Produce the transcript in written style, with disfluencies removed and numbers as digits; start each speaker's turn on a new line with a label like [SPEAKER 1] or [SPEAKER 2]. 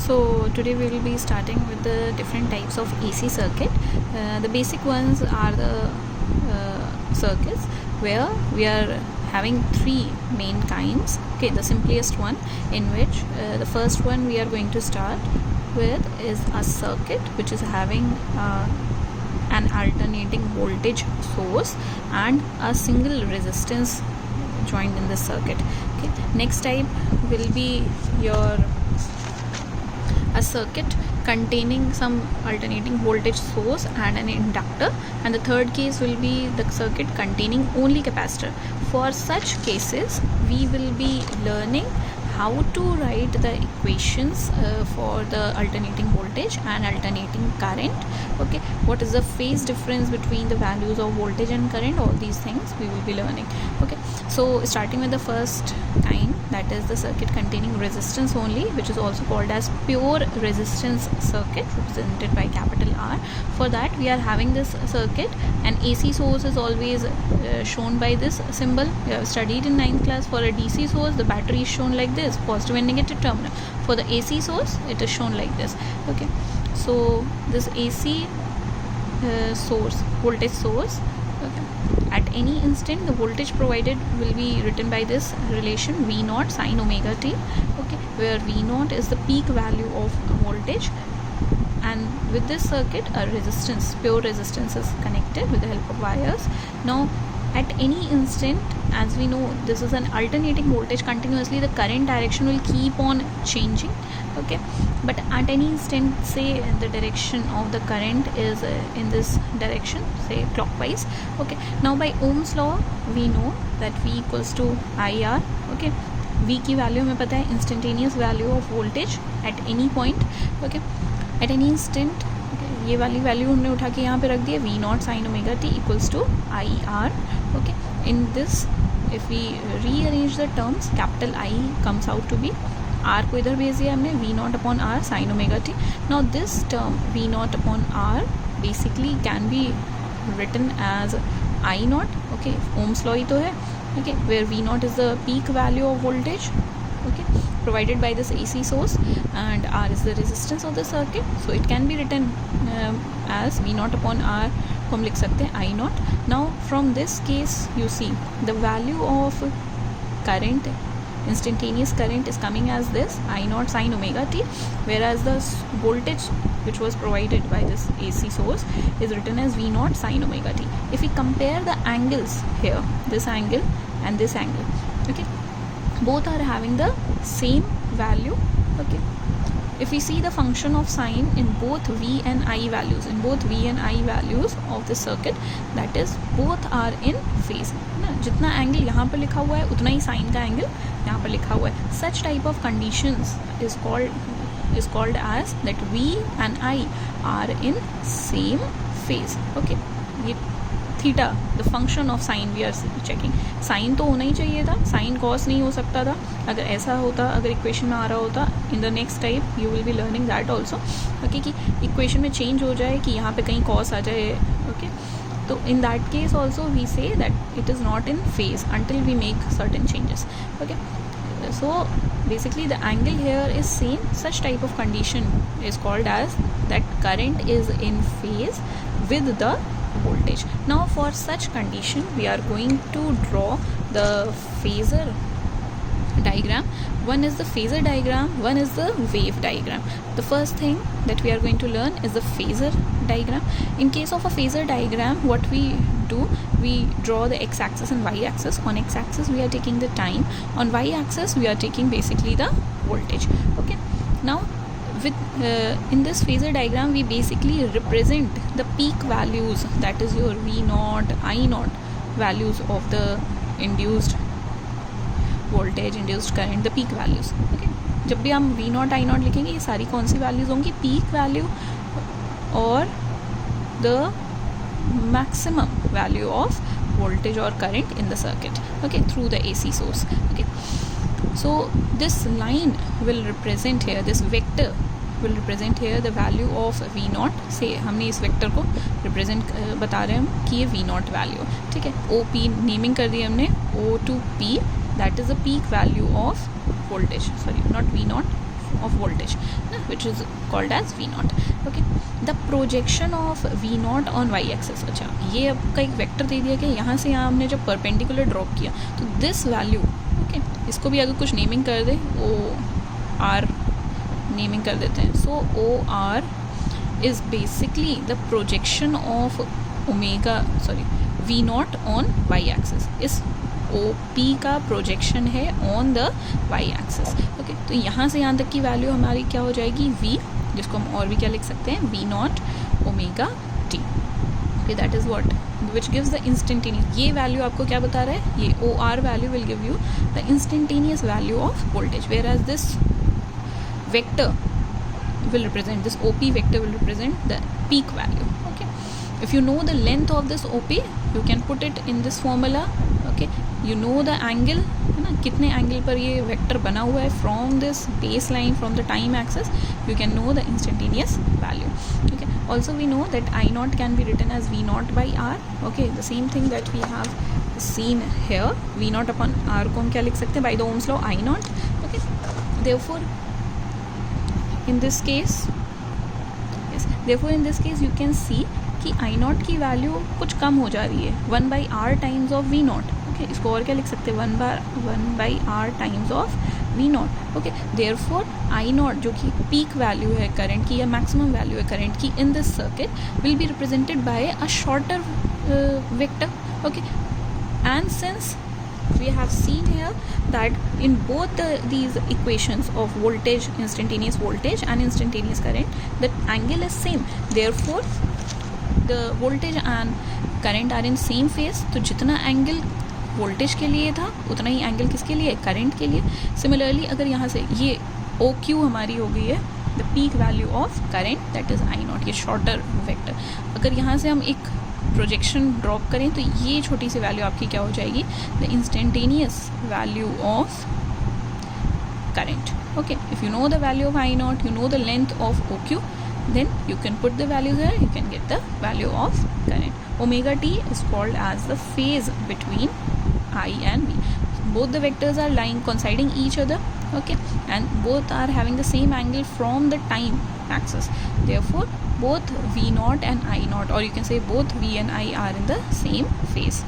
[SPEAKER 1] So today we will be starting with the different types of AC circuit. The basic ones are the circuits where we are having three main kinds. Okay, the simplest one, in which the first one we are going to start with is a circuit which is having an alternating voltage source and a single resistance joined in the circuit. Okay, next type will be a circuit containing some alternating voltage source and an inductor, and the third case will be the circuit containing only capacitor. For such cases we will be learning how to write the equations for the alternating voltage and alternating current. Okay, what is the phase difference between the values of voltage and current, all these things we will be learning. Okay, so starting with the first kind, that is the circuit containing resistance only, which is also called as pure resistance circuit, represented by capital R. For that we are having this circuit, an AC source is always shown by this symbol. We have studied in 9th class. For a DC source the battery is shown like this, positive and negative terminal. For the AC source it is shown like this. Okay, so this AC source, voltage source, okay, at any instant the voltage provided will be written by this relation V0 sin omega t, okay, where V0 is the peak value of voltage, and with this circuit a resistance, pure resistance, is connected with the help of wires. Now at any instant, as we know this is an alternating voltage, continuously the current direction will keep on changing. Okay, but at any instant, say the direction of the current is in this direction, say clockwise. Okay, now by Ohm's law we know that V equals to IR. Okay, V की value हमें पता है, instantaneous value of voltage at any point. Okay, at any instant ये वाली value हमने उठा के यहाँ पे रख दी है, V0 sin omega t equals to IR. Okay, in this if we rearrange the terms, capital I comes out to be, R को इधर भेज दिया हमने, V0 upon R sin omega t. Now this term V0 upon R basically can be written as I0. Okay, Ohm's law ही तो है. Okay, where V0 is the peak value of voltage, okay, provided by this AC source, and R is the resistance of the circuit. So it can be written as V0 upon R को हम लिख सकते हैं I0. Now from this case you see the value of current, instantaneous current, is coming as this I0 sin omega t, whereas the voltage which was provided by this AC source is written as V0 sin omega t. If we compare the angles here, this angle and this angle, okay, both are having the same value. Okay, if we see the function of sine in both V and I values, of the circuit, that is both are in phase ना, जितना angle यहाँ पर लिखा हुआ है उतना ही sign का angle यहाँ पर लिखा हुआ है. Such type of conditions is called as that V and I are in same phase. Okay, ये theta, the function of sine we are checking. Sine तो होना ही चाहिए था, साइन कॉस नहीं हो सकता था. अगर ऐसा होता, अगर इक्वेशन में आ रहा होता, in the next type you will be learning that also. Okay, कि इक्वेशन में चेंज हो जाए कि यहाँ पे कहीं कॉस आ जाए. ओके, तो in that case also we say that it is not in phase until we make certain changes. Okay, so basically the angle here is same. Such type of condition is called as that current is in phase with the voltage. Now for such condition we are going to draw the phasor diagram. One is the phasor diagram, one is the wave diagram. The first thing that we are going to learn is the phasor diagram. In case of a phasor diagram, what we do, we draw the x-axis and y-axis. On x-axis we are taking the time, on y-axis we are taking basically the voltage. Okay, now with in this phasor diagram we basically represent the peak values, that is your V0, I0 values of the induced voltage, induced current, the peak values. Okay, जब भी हम V0, I0 लिखेंगे ये सारी कौन सी values होंगी, peak value और the maximum value of voltage or current in the circuit, okay, through the AC source. Okay, so this line will represent here, this vector will represent here the value of V0. से हमने इस vector को represent बता रहे हैं हम कि ये V0 वैल्यू, ठीक है. OP नेमिंग कर दी हमने, O to P, that is the peak value of voltage, sorry not V0, of voltage, which is called as V naught. Okay, the projection of V naught on y axis. अच्छा, ये आपका एक vector दे दिया गया, यहाँ से यहाँ हमने जब परपेंडिकुलर ड्रॉप किया तो दिस वैल्यू, ओके, इसको भी अगर कुछ नेमिंग कर दे, ओ आर नेमिंग कर देते हैं. So O R is basically the projection of V naught on y axis. इस OP का प्रोजेक्शन है on the y axis. Okay, तो यहाँ से यहाँ तक की वैल्यू हमारी क्या हो जाएगी, V, जिसको हम और भी क्या लिख सकते हैं, V naught omega t. Okay, that is what which gives the instantaneous. ये वैल्यू आपको क्या बता रहा है, ये OR value will give you the instantaneous value of voltage, where as this vector will represent, this OP vector will represent the peak value. Okay, if you know the length of this OP, you can put it in this formula. Okay, you know the angle, है ना, कितने angle पर ये vector बना हुआ है from this baseline, from the time axis, you can know the instantaneous value. Okay, also we know that I naught can be written as V naught by R. Okay, the same thing that we have seen here, V naught upon R को हम क्या लिख सकते हैं, by the Ohm's law, I naught. Okay, therefore in this case, yes, therefore in this case you can see कि I naught की value कुछ कम हो जा रही है, 1 by R times of V naught. Okay, इसको और क्या लिख सकते हैं, 1 by R times of V naught. Okay, therefore I naught जो कि पीक वैल्यू है करंट की या मैक्सिमम वैल्यू है करंट की in this circuit will be represented by a shorter vector. Okay, and since we have seen here that in both these equations of voltage, instantaneous voltage and instantaneous current, the angle is same, therefore the voltage and current are in same phase. तो जितना angle voltage के लिए था उतना ही angle किसके लिए, current के लिए. सिमिलरली अगर यहाँ से ये OQ हमारी हो गई है the peak value of current, that is I naught, ये शॉर्टर वेक्टर. अगर यहाँ से हम एक प्रोजेक्शन ड्रॉप करें तो ये छोटी सी वैल्यू आपकी क्या हो जाएगी, the instantaneous value of current. Okay, if you know the value of I naught, you know the length of OQ, then you can put the value there, you can get the value of current. Omega t is called as the phase between I and V. Both the vectors are lying coinciding each other, okay, and both are having the same angle from the time axis. Therefore both V naught and I naught, or you can say both V and I, are in the same phase.